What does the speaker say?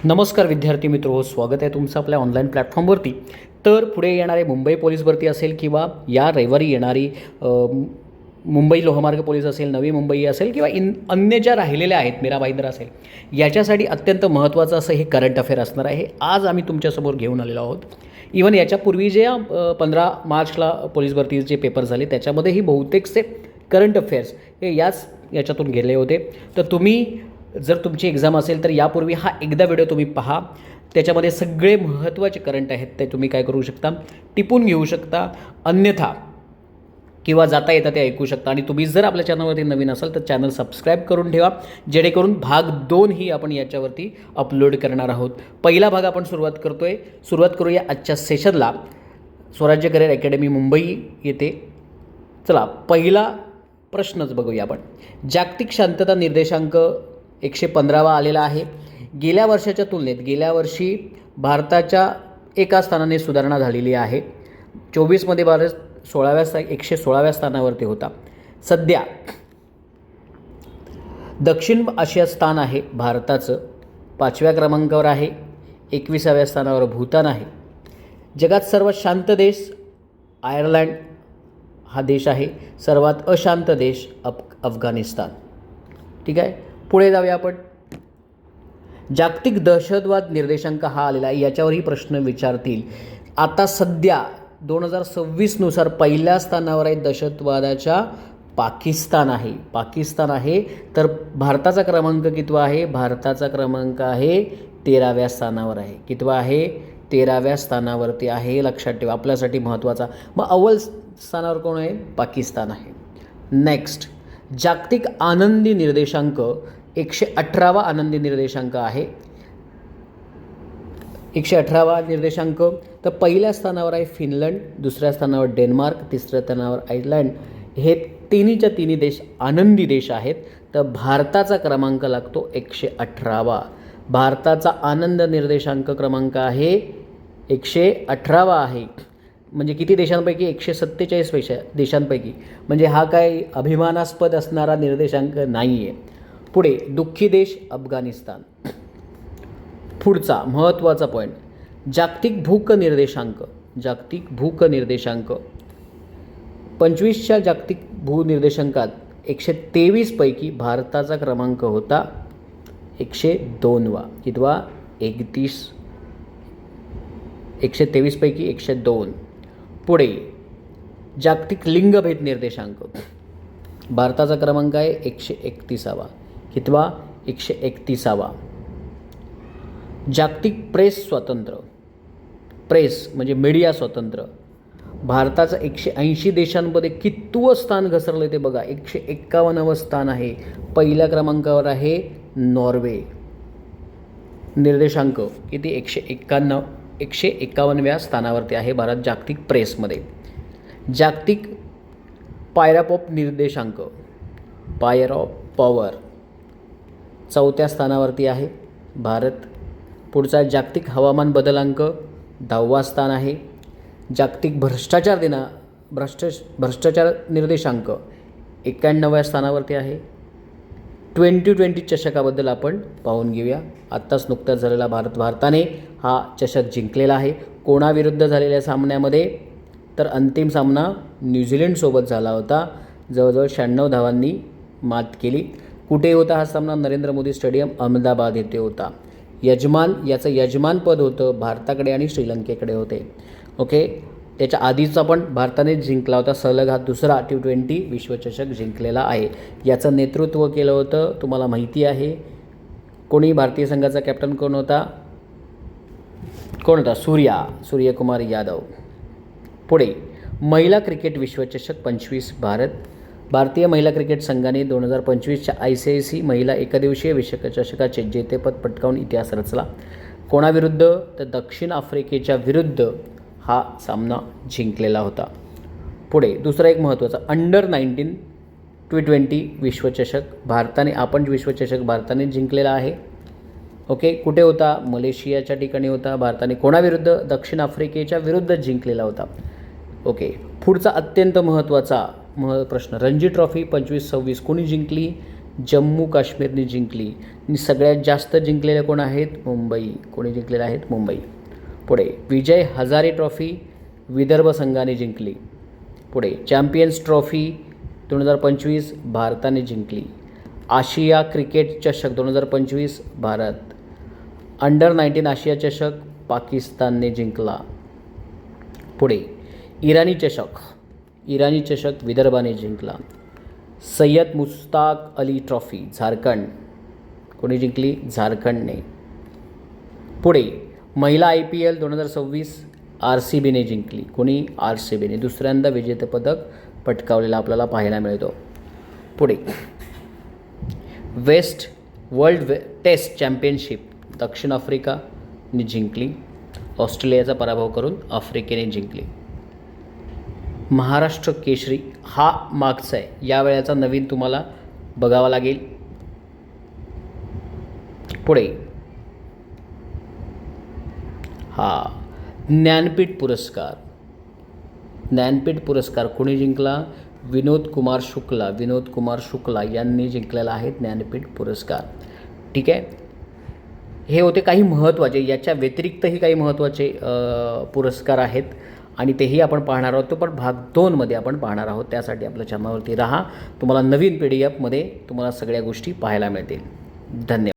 नमस्कार विद्यार्थी मित्रो, स्वागत आहे तुमचं आपल्या ऑनलाईन प्लॅटफॉर्मवरती. तर पुढे येणारे मुंबई पोलीस भरती असेल किंवा या रविवारी येणारी मुंबई लोहमार्ग पोलीस असेल, नवी मुंबई असेल किंवा अन्य ज्या राहिलेल्या आहेत, मीरा भाईंदर असेल, याच्यासाठी अत्यंत महत्त्वाचं असं हे करंट अफेअर असणार आहे. आज आम्ही तुमच्यासमोर घेऊन आलेलो आहोत. इवन याच्यापूर्वी जे 15 मार्चला पोलीस भरतीचे पेपर झाले त्याच्यामध्येही बहुतेकचे करंट अफेअर्स हे याच्यातून गेले होते. तर तुम्ही जर तुमची एक्झाम असेल तर यापूर्वी हा एकदा व्हिडिओ तुम्ही पहा. त्याच्यामध्ये सगळे महत्त्वाचे करंट आहेत ते तुम्ही काय करू शकता, टिपून घेऊ शकता, अन्यथा किंवा जाता येता ते ऐकू शकता. आणि तुम्ही जर आपल्या चॅनलवरती नवीन असाल तर चॅनल सबस्क्राईब करून ठेवा, जेणेकरून भाग 2 ही आपण याच्यावरती अपलोड करणार आहोत. पहिला भाग आपण सुरुवात करूया आजच्या सेशनला. स्वराज्य करिअर अकॅडमी मुंबई येथे. चला पहिला प्रश्नच बघूया आपण. जागतिक शांतता निर्देशांक 115वा आलेला आहे. गेल्या वर्षाच्या तुलनेत गेल्या वर्षी भारताच्या एका स्थानाने सुधारणा झालेली आहे. 24मध्ये भारत 116व्या स्थानावरती होता. सध्या दक्षिण आशिया स्थान आहे भारताचं 5व्या क्रमांकावर आहे. 21व्या स्थानावर भूतान आहे. जगात सर्वात शांत देश आयर्लंड हा देश आहे. सर्वात अशांत देश अफगाणिस्तान. ठीक आहे, पुढे जाऊया आपण. जागतिक दहशतवाद निर्देशांक हा आलेला आहे. याच्यावरही प्रश्न विचारतील. आता सध्या 2026नुसार पहिल्या स्थानावर आहे दहशतवादाच्या पाकिस्तान आहे. तर भारताचा क्रमांक कितवा आहे? भारताचा क्रमांक आहे 13व्या स्थानावर आहे. कितवा आहे? 13व्या स्थानावरती आहे. लक्षात ठेवा, आपल्यासाठी महत्त्वाचा. मग अव्वल स्थानावर कोण आहे? पाकिस्तान आहे. नेक्स्ट, जागतिक आनंदी निर्देशांक 118वा आनंदी निर्देशांक आहे. 118वा निर्देशांक. तर पहिल्या स्थानावर आहे फिनलंड, दुसऱ्या स्थानावर डेन्मार्क, तिसऱ्या स्थानावर आयर्लंड. हे तिन्ही देश आनंदी देश आहेत. तर भारताचा क्रमांक लागतो 118वा. भारताचा आनंद निर्देशांक क्रमांक आहे 118वा आहे. म्हणजे किती देशांपैकी? 147 देशांपैकी. म्हणजे हा काय अभिमानास्पद असणारा निर्देशांक नाही आहे. पुढे दुःखी देश अफगाणिस्तान. पुढचा महत्त्वाचा पॉईंट, जागतिक भूक निर्देशांक. 25च्या जागतिक भूनिर्देशांकात 123 पैकी भारताचा क्रमांक होता 102वा. कितवा? 123 पैकी 102. पुढे जागतिक लिंगभेद निर्देशांक. भारताचा क्रमांक आहे 131वा. कितवा? 131वा. जागतिक प्रेस स्वातंत्र्य. प्रेस म्हणजे मीडिया स्वातंत्र्य. भारताचं 180 देशांमध्ये कितवं स्थान घसरलं ते बघा. 151वं स्थान आहे. पहिल्या क्रमांकावर आहे नॉर्वे. निर्देशांक किती? 151व्या स्थानावरती आहे भारत जागतिक प्रेसमध्ये. जागतिक पायर ऑफ निर्देशांक, पायर ऑफ पॉवर, 4थ्या स्थानावरती आहे भारत. पुढचा जागतिक हवामान बदलांक 10वा स्थान आहे. जागतिक भ्रष्टाचार निर्देशांक 91व्या स्थानावरती आहे. 2020 चषकाबद्दल आपण पाहून घेऊया. आत्ताच नुकताच झालेला भारताने हा चषक जिंकलेला आहे. कोणाविरुद्ध झालेल्या सामन्यामध्ये? तर अंतिम सामना न्यूझीलंडसोबत झाला होता. जवळजवळ 96 धावांनी मात केली. कुठे होता हा सामना? नरेंद्र मोदी स्टेडियम अहमदाबाद येथे होता. याचं यजमानपद होतं भारताकडे आणि श्रीलंकेकडे होते. ओके, त्याच्या आधीचा पण भारताने जिंकला होता. सलग हा दुसरा T20 विश्वचषक जिंकलेला आहे. याचं नेतृत्व केलं होतं, तुम्हाला माहिती आहे कोणी? भारतीय संघाचा कॅप्टन कोण होता? सूर्यकुमार यादव. पुढे महिला क्रिकेट विश्वचषक 25 भारतीय महिला क्रिकेट संघाने 2025च्या ICC महिला एकदिवसीय विश्वचषकाचे जेतेपद पटकावून इतिहास रचला. कोणाविरुद्ध? तर दक्षिण आफ्रिकेच्या विरुद्ध हा सामना जिंकलेला होता. पुढे दुसरा एक महत्त्वाचा, अंडर-19 T20 विश्वचषक विश्वचषक भारताने जिंकलेला आहे. ओके, कुठे होता? मलेशियाच्या ठिकाणी होता. भारताने कोणाविरुद्ध? दक्षिण आफ्रिकेच्या विरुद्ध जिंकलेला होता. ओके, पुढचा अत्यंत महत्त्वाचा प्रश्न, रणजी ट्रॉफी 25-26 कोणी जिंकली? जम्मू काश्मीरने जिंकली आणि सगळ्यात जास्त जिंकलेले कोण आहेत? मुंबई. कोणी जिंकलेले आहेत? मुंबई. पुढे विजय हजारे ट्रॉफी विदर्भ संघाने जिंकली. पुढे चॅम्पियन्स ट्रॉफी 2025 भारताने जिंकली. आशिया क्रिकेट चषक 2025 भारत. अंडर-19 आशिया चषक पाकिस्तानने जिंकला. पुढे इराणी चषक विदर्भाने जिंकला. सय्यद मुश्ताक अली ट्रॉफी झारखंड. कोणी जिंकली? झारखंडने. पुढे महिला IPL 2026 RCBने जिंकली. कोणी? RCBने. दुसऱ्यांदा विजेतेपदक पटकावलेला आपल्याला पाहायला मिळतो. पुढे वर्ल्ड टेस्ट चॅम्पियनशिप दक्षिण आफ्रिकाने जिंकली. ऑस्ट्रेलियाचा पराभव करून आफ्रिकेने जिंकली. महाराष्ट्र केसरी हा मागचा आहे, या वेळेचा नवीन तुम्हाला बघावा लागेल. पुढे ज्ञानपीठ पुरस्कार कोणी जिंकला? विनोद कुमार शुक्ला यांनी जिंकलेला आहे ज्ञानपीठ पुरस्कार. ठीक आहे, हे होते काही महत्त्वाचे. याच्या व्यतिरिक्तही काही महत्त्वाचे पुरस्कार आहेत आणि तेही आपण पाहणार आहोत. तो पण भाग 2मध्ये आपण पाहणार आहोत. त्यासाठी आपल्या चॅनलवरती राहा. तुम्हाला नवीन PDF मध्ये तुम्हाला सगळ्या गोष्टी पाहायला मिळतील. धन्यवाद.